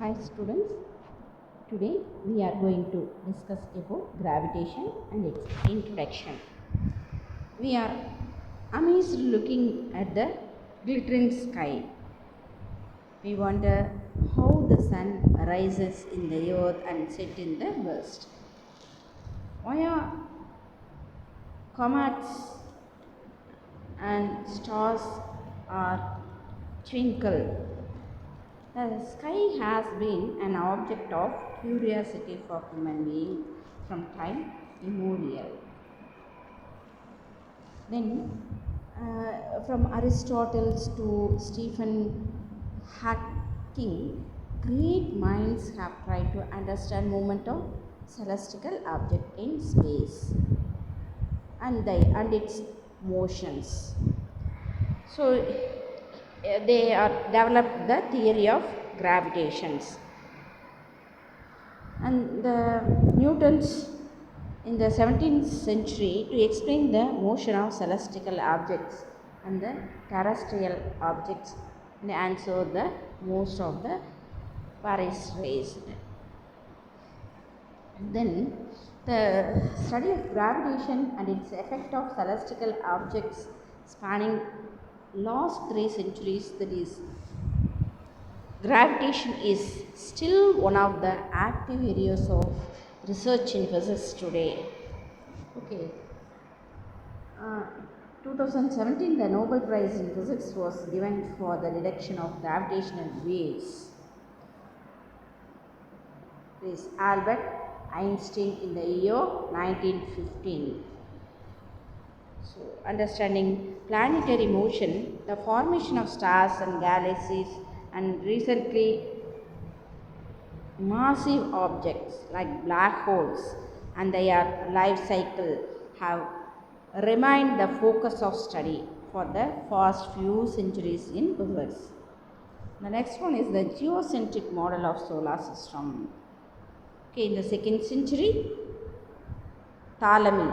Hi students, today we are going to discuss about gravitation and its introduction. We are amazed looking at the glittering sky. We wonder how the sun rises in the earth and sets in the west. Why are comets and stars are twinkle? The sky has been an object of curiosity for human beings from time immemorial. Then, from Aristotle to Stephen Hawking, great minds have tried to understand movement of celestial object in space and its motions. So, they are developed the theory of gravitations. And the Newton's in the 17th century to explain the motion of celestial objects and the terrestrial objects and answer the most of the Paris rays. Then the study of gravitation and its effect of celestial objects spanning last 3 centuries, that is gravitation is still one of the active areas of research in physics today. Okay. Uh, 2017, the Nobel Prize in Physics was given for the detection of gravitational waves. This Albert Einstein in the year 1915. So, understanding planetary motion, the formation of stars and galaxies, and recently massive objects like black holes and their life cycle have remained the focus of study for the past few centuries in physics. The next one is the geocentric model of solar system. Okay, in the 2nd century, Ptolemy,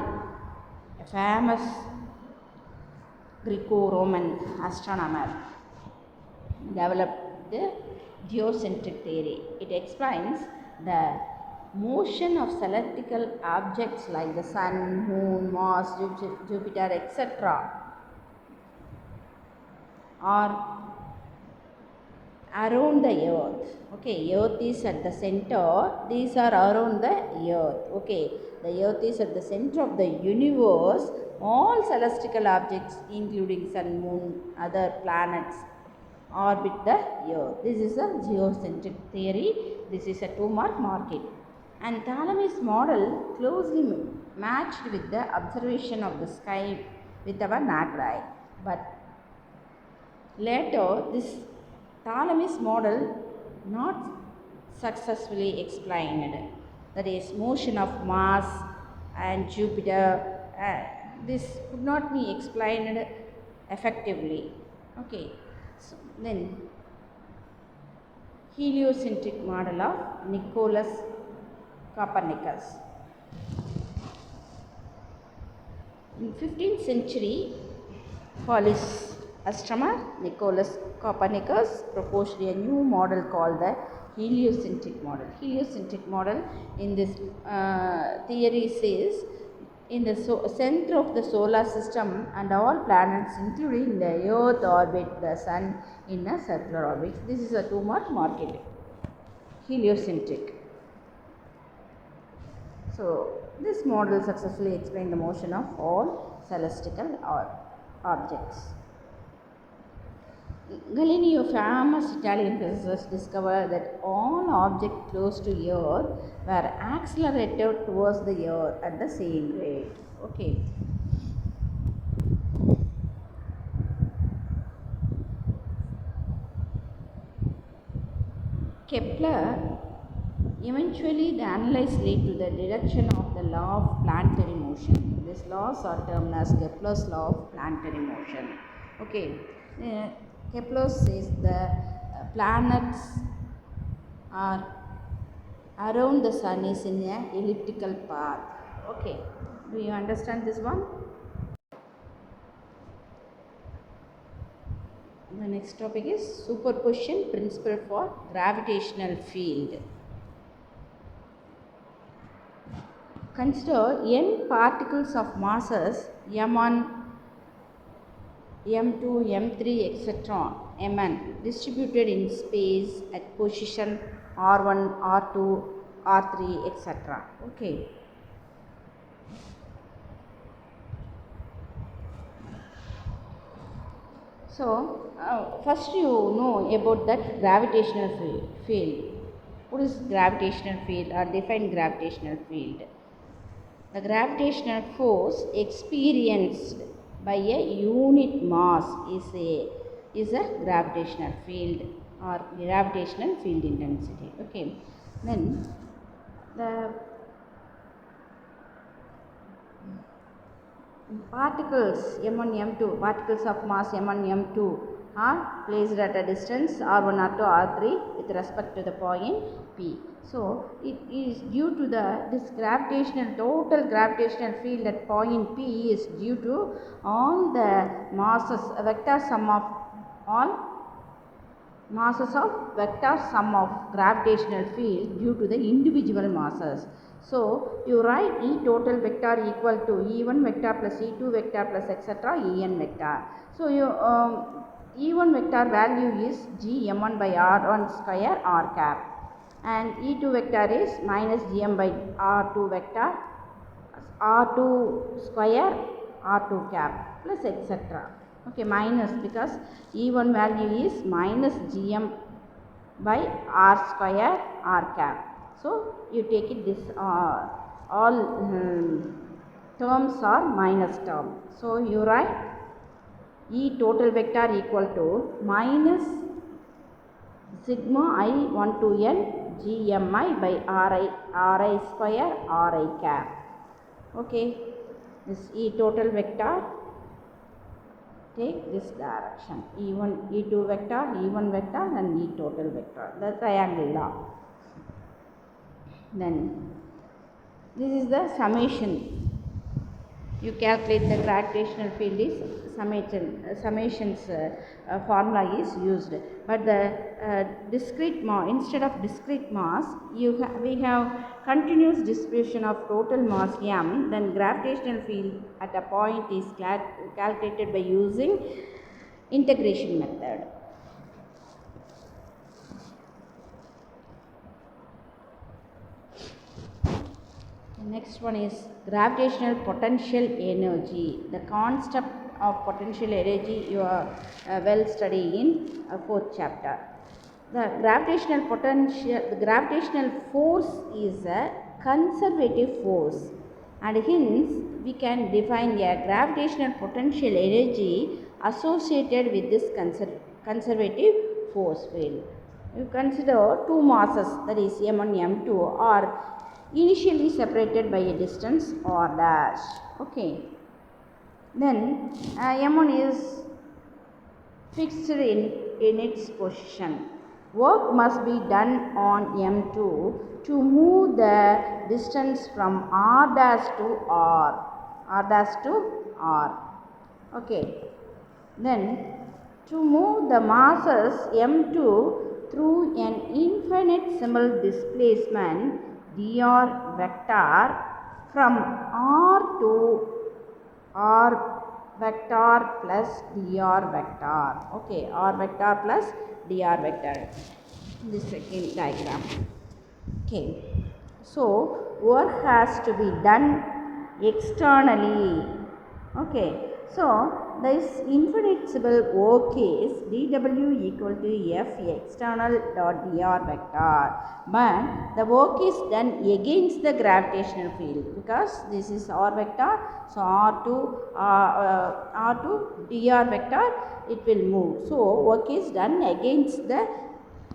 a famous Greco-Roman astronomer, developed the geocentric theory. It explains the motion of celestial objects like the sun, moon, Mars, Jupiter, etc. are around the earth. Okay, earth is at the center, these are around the earth. Okay, the earth is at the center of the universe. All celestial objects including sun, moon, other planets orbit the earth. This is a geocentric theory. This is a 2-mark market. And Ptolemy's model closely matched with the observation of the sky with our naked eye. But later, this Ptolemy's model not successfully explained. That is, motion of Mars and Jupiter. This could not be explained effectively. Okay, so then heliocentric model of Nicholas Copernicus. In 15th century, Polish astronomer Nicholas Copernicus proposed a new model called the heliocentric model. Heliocentric model in this theory says in the center of the solar system and all planets including the earth orbit the sun in a circular orbit. This is a 2-mark market. Heliocentric. So this model successfully explained the motion of all celestial objects. Galileo, famous Italian physicist, discovered that all objects close to Earth were accelerated towards the Earth at the same rate. Okay. Kepler eventually the analysis led to the deduction of the law of planetary motion. These laws are termed as Kepler's law of planetary motion. Okay. Kepler says the planets are around the sun is in an elliptical path. Okay, do you understand this one? The next topic is superposition principle for gravitational field. Consider n particles of masses m1, m2, m3, etc. mn distributed in space at position r1, r2, r3, etc. Okay. So, first you know about that gravitational field. What is gravitational field or define gravitational field? The gravitational force experienced by a unit mass is a gravitational field or gravitational field intensity. Okay. Then the particles m1, m2, particles of mass m1, m2 are placed at a distance r1, r2, r3 with respect to the point P. So, it is due to this total gravitational field at point P is due to all the masses, vector sum of all masses of vector sum of gravitational field due to the individual masses. So, you write E total vector equal to E1 vector plus E2 vector plus etc. En vector. So, you E1 vector value is g m1 by r1 square r cap and E2 vector is minus gm by r2 vector r2 square r2 cap plus etc. Okay, minus because E1 value is minus gm by r square r cap. So, you take it this all terms are minus term. So, you write E total vector equal to minus sigma I 1 to n gmi by ri square ri cap. Okay, this E total vector take this direction E1, E2 vector, E1 vector and E total vector, the triangle law. Then this is the summation. You calculate the gravitational field is summations formula is used, but the discrete mass, instead of discrete mass we have continuous distribution of total mass m, then gravitational field at a point is calculated by using integration method. The next one is gravitational potential energy. The concept of potential energy you are well studied in fourth chapter. The gravitational force is a conservative force, and hence we can define a gravitational potential energy associated with this conservative force field. You consider two masses, that is m1, m2 are initially separated by a distance r dash. Okay. Then m1 is fixed in its position. Work must be done on m2 to move the distance from r dash to r. Okay. Then to move the masses m2 through an infinitesimal displacement dr vector from r to r vector plus dr vector. Okay, r vector plus dr vector. This second diagram. Okay, so work has to be done externally. Okay, so this infinitesimal work is dw equal to f external dot dr vector, but the work is done against the gravitational field because this is r vector. So, r2 dr vector it will move. So, work is done against the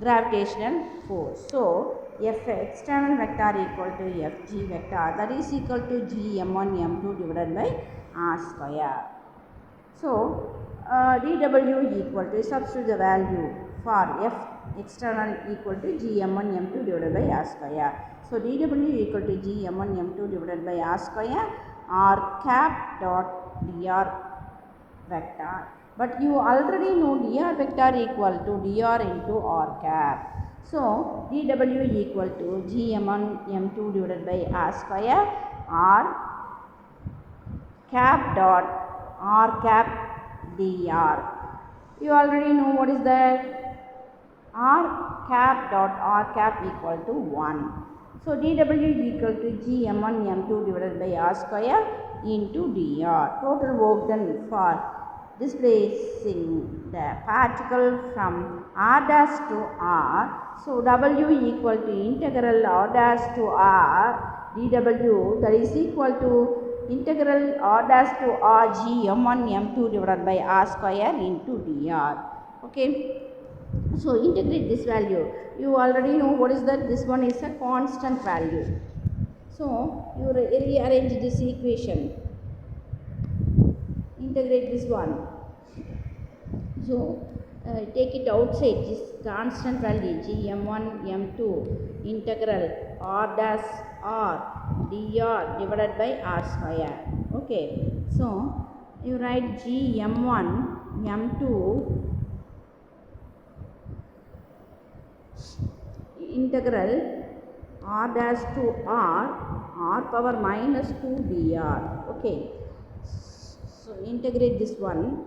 gravitational force. So, f external vector equal to fg vector, that is equal to g m1 m2 divided by r square. So, dw equal to, substitute the value for f external equal to g m1 m2 divided by r square. So, dw equal to g m1 m2 divided by r square r cap dot dr vector But you already know dr vector equal to dr into r cap. So dw equal to gm1 m2 divided by r square r cap dot r cap dr. You already know what is that? R cap dot r cap equal to 1. So dw equal to gm1 m2 divided by r square into dr. Total work done for displacing the particle from r dash to r. So w equal to integral r dash to r dw, that is equal to integral r dash to r gm1 m2 divided by r square into dr. Okay. So integrate this value. You already know what is that? This one is a constant value. So you rearrange this equation. Integrate this one. So take it outside. This constant value gm1 m2 integral r dash r dr divided by r square. Okay. So you write gm1 m2 integral r dash to r power minus 2 dr. Okay. So integrate this one.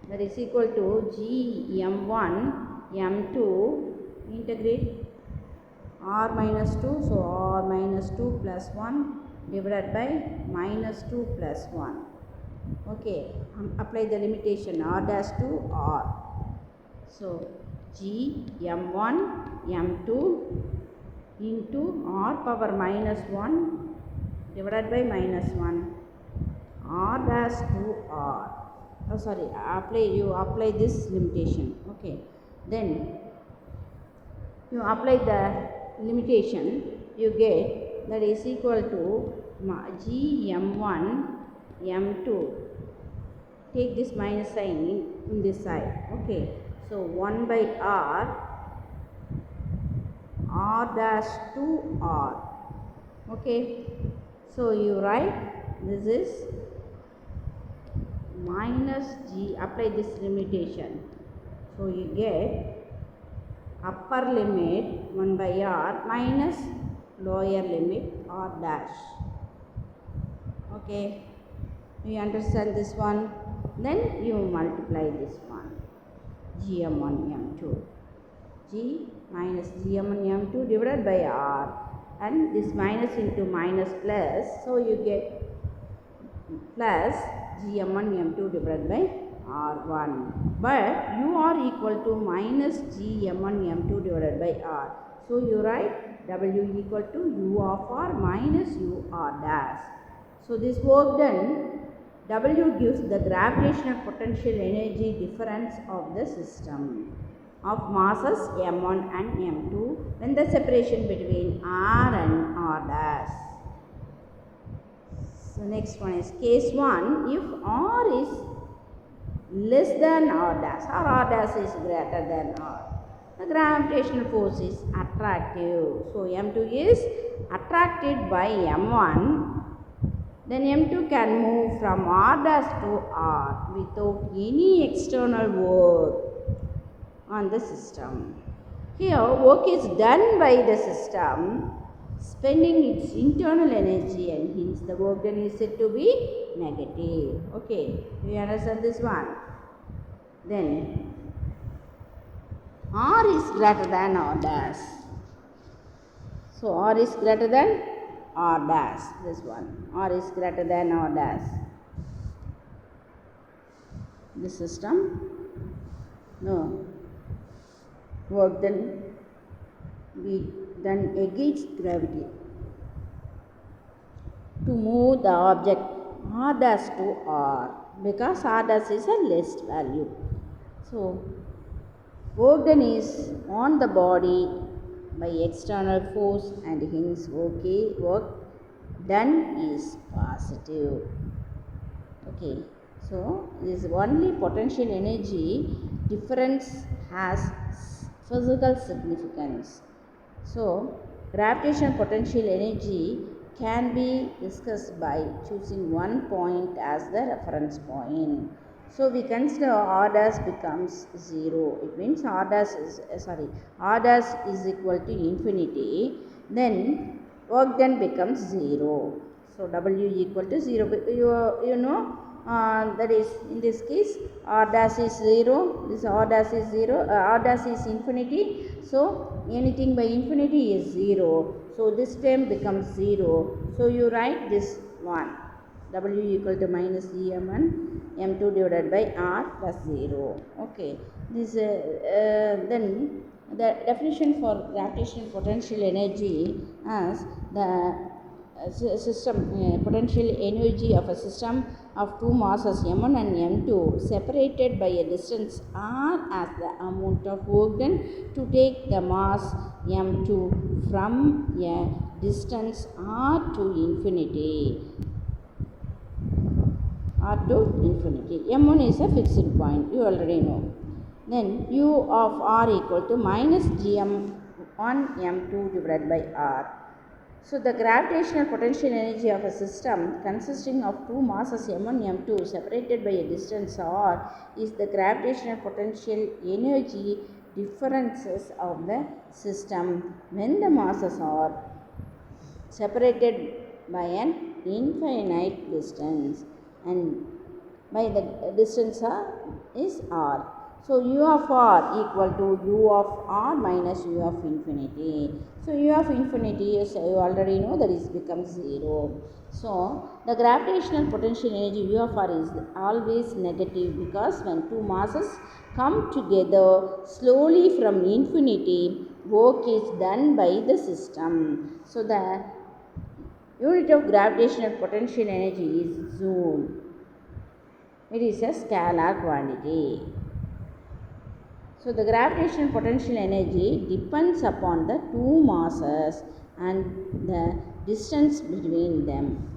That is equal to gm1 m2 integrate r minus 2. So r minus 2 plus 1 divided by minus 2 plus 1. Okay, apply the limitation r dash to r. So gm1 m2 into r power minus 1 divided by minus 1 r dash to r. Oh sorry, you apply this limitation. Okay, then you apply the limitation, you get that is equal to gm1 m2. Take this minus sign in this side. Okay, so 1 by r dash to r. Okay, so you write this is minus g, apply this limitation. So you get upper limit 1 by r minus lower limit r dash. Okay, you understand this one? Then you multiply this one gm1 m2, g minus gm1 m2 divided by r, and this minus into minus plus, so you get plus gm1 m2 divided by r1, but u are equal to minus gm1 m2 divided by r. So you write w equal to u of r minus u r dash. So this work done, W gives the gravitational potential energy difference of the system of masses m1 and m2 when the separation between r and r dash. So next one is case 1. If r is less than r dash or r dash is greater than r, the gravitational force is attractive. So m2 is attracted by m1. Then m2 can move from r dash to r without any external work on the system. Here work is done by the system spending its internal energy, and hence the work done is said to be negative. Okay, you understand this one? Then r is greater than r dash. So r is greater than r dash, this one, r is greater than r dash. The system, no, work then be done against gravity to move the object r dash to r, because r dash is a less value. So work done is on the body by external force, and hence work done is positive. Okay, so this only potential energy difference has physical significance. So gravitational potential energy can be discussed by choosing one point as the reference point. So we consider R dash becomes 0. It means R dash is equal to infinity. Then work done becomes 0. So W equal to 0. You know that is in this case R dash is 0. This R dash is 0. R dash is infinity. So anything by infinity is 0. So this term becomes 0. So you write this one. W equal to minus Em1 M2 divided by R plus 0. Okay. This then the definition for gravitational potential energy as the potential energy of a system of two masses m1 and m2 separated by a distance r as the amount of work done to take the mass m2 from a distance r to infinity. R to infinity. M1 is a fixed point, you already know. Then U of R equal to minus Gm1 M2 divided by R. So the gravitational potential energy of a system consisting of two masses m1 m2 separated by a distance r is the gravitational potential energy differences of the system when the masses are separated by an infinite distance and by the distance is r. So u of r equal to u of r minus u of infinity. So u of infinity, as you already know, that is becomes 0. So the gravitational potential energy u of r is always negative because when two masses come together slowly from infinity, work is done by the system. So the unit of gravitational potential energy is joule. It is a scalar quantity. So the gravitational potential energy depends upon the two masses and the distance between them.